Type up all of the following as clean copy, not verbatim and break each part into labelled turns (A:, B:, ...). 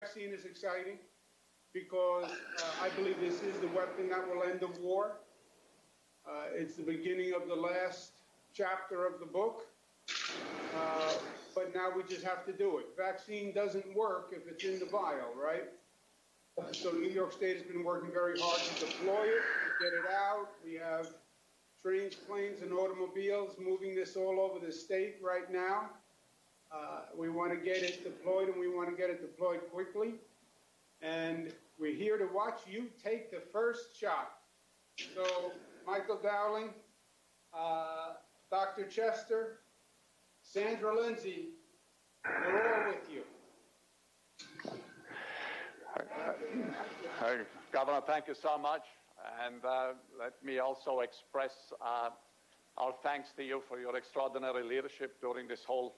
A: vaccine is exciting because I believe this is the weapon that will end the war. It's the beginning of the last chapter of the book, but now we just have to do it. Vaccine doesn't work if it's in the vial, right? So New York State has been working very hard to deploy it, to get it out. We have trains, planes, and automobiles moving this all over the state right now. We want to get it deployed, and we want to get it deployed quickly. And we're here to watch you take the first shot. So, Michael Dowling, Dr. Chester, Sandra Lindsay, we're all with you.
B: Governor, thank you so much. And let me also express our thanks to you for your extraordinary leadership during this whole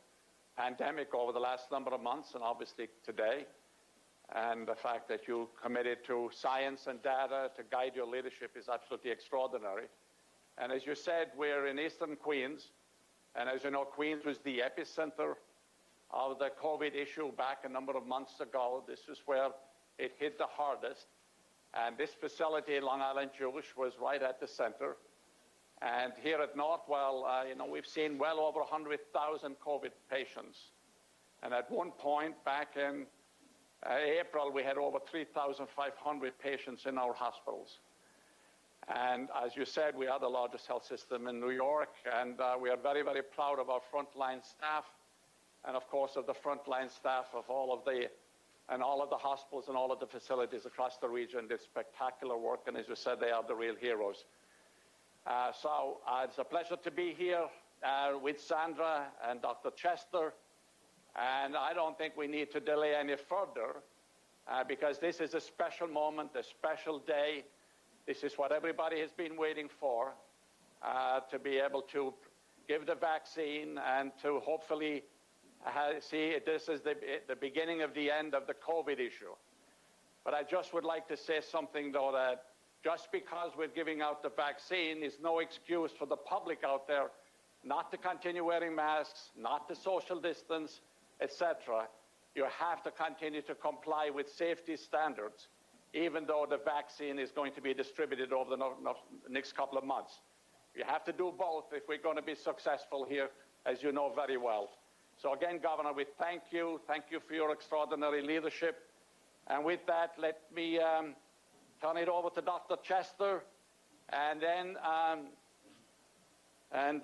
B: pandemic over the last number of months, and obviously today. And the fact that you committed to science and data to guide your leadership is absolutely extraordinary. And as you said, we're in Eastern Queens. And as you know, Queens was the epicenter of the COVID issue back a number of months ago. This is where it hit the hardest. And this facility, Long Island Jewish, was right at the center. And here at Northwell, we've seen well over 100,000 COVID patients. And at one point back in April, we had over 3,500 patients in our hospitals. And as you said, we are the largest health system in New York, and we are very, very proud of our frontline staff, and of course of the frontline staff of all of the hospitals and all of the facilities across the region did spectacular work, and as you said, they are the real heroes. So it's a pleasure to be here with Sandra and Dr. Chester. And I don't think we need to delay any further because this is a special moment, a special day. This is what everybody has been waiting for, to be able to give the vaccine and to hopefully see this is the beginning of the end of the COVID issue. But I just would like to say something, though, that just because we're giving out the vaccine is no excuse for the public out there not to continue wearing masks, not to social distance, etc. You have to continue to comply with safety standards, even though the vaccine is going to be distributed over the next couple of months. You have to do both if we're going to be successful here, as you know very well. So again, Governor, we thank you. Thank you for your extraordinary leadership. And with that, let me turn it over to Dr. Chester, and then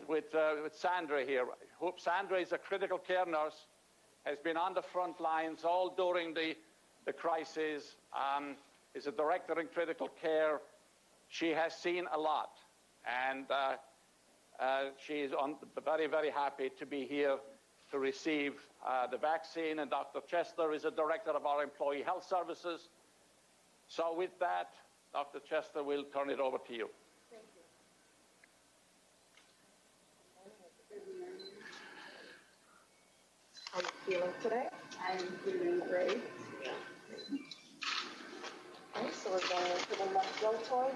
B: with Sandra here. Sandra is a critical care nurse, has been on the front lines all during the crisis, is a director in critical care. She has seen a lot, and she's very, very happy to be here to receive the vaccine. And Dr. Chester is a director of our employee health services. So with that, Dr. Chester, we'll turn it over to you.
C: Thank you. How are you feeling today?
D: I'm feeling great.
C: Okay, so we're going into the left deltoid.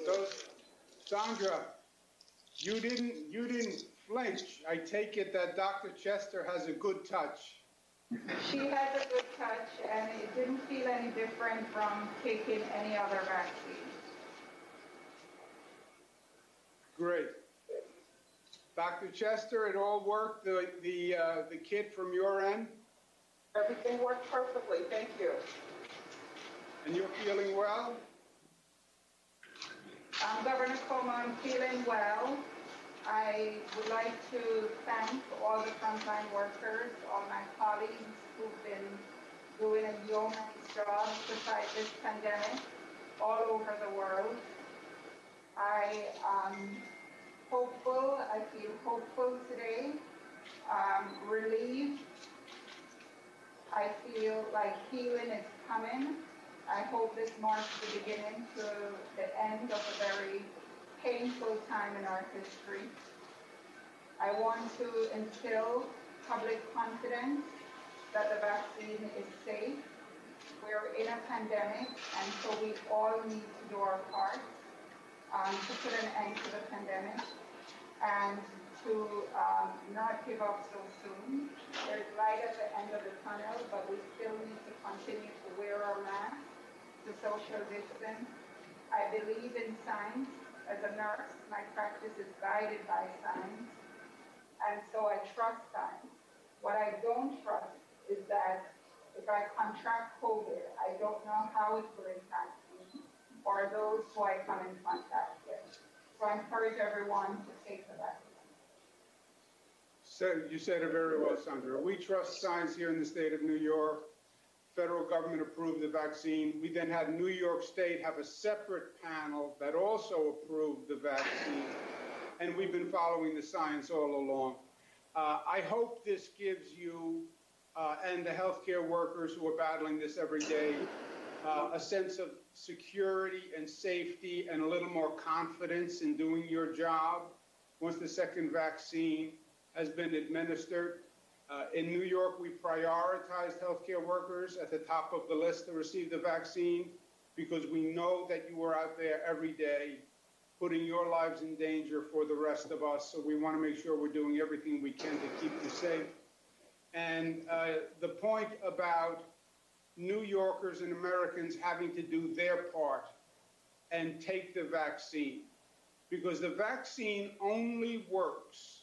A: So, Sandra, you didn't flinch. I take it that Dr. Chester has a good touch.
D: She has a good touch, and it didn't feel any different from taking any other vaccine.
A: Great. Dr. Chester, it all worked, the kit from your end?
D: Everything worked perfectly. Thank you.
A: And you're feeling well?
D: Governor Cuomo, I'm feeling well. I would like to thank all the frontline workers, all my colleagues who've been doing a yeoman's job to fight this pandemic all over the world. I am hopeful. I feel hopeful today. Relieved. I feel like healing is coming. I hope this marks the beginning to the end of a very painful time in our history. I want to instill public confidence that the vaccine is safe. We're in a pandemic, and so we all need to do our part to put an end to the pandemic and to not give up so soon. There's light at the end of the tunnel, but we still need to continue to wear our masks, to social distance. I believe in science. As a nurse, my practice is guided by science, and so I trust science. What I don't trust is that if I contract COVID, I don't know how it will impact me or those who I come in contact with. So I encourage everyone to take the vaccine.
A: So you said it very well, Sandra. We trust science here in the state of New York. Federal government approved the vaccine. We then had New York State have a separate panel that also approved the vaccine. And we've been following the science all along. I hope this gives you and the healthcare workers who are battling this every day a sense of security and safety and a little more confidence in doing your job once the second vaccine has been administered. In New York, we prioritized healthcare workers at the top of the list to receive the vaccine because we know that you are out there every day putting your lives in danger for the rest of us. So we want to make sure we're doing everything we can to keep you safe. And the point about New Yorkers and Americans having to do their part and take the vaccine, because the vaccine only works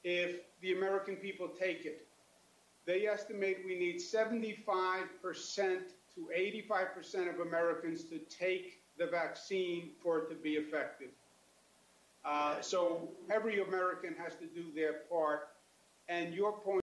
A: if the American people take it. They estimate we need 75% to 85% of Americans to take the vaccine for it to be effective. So every American has to do their part. And your point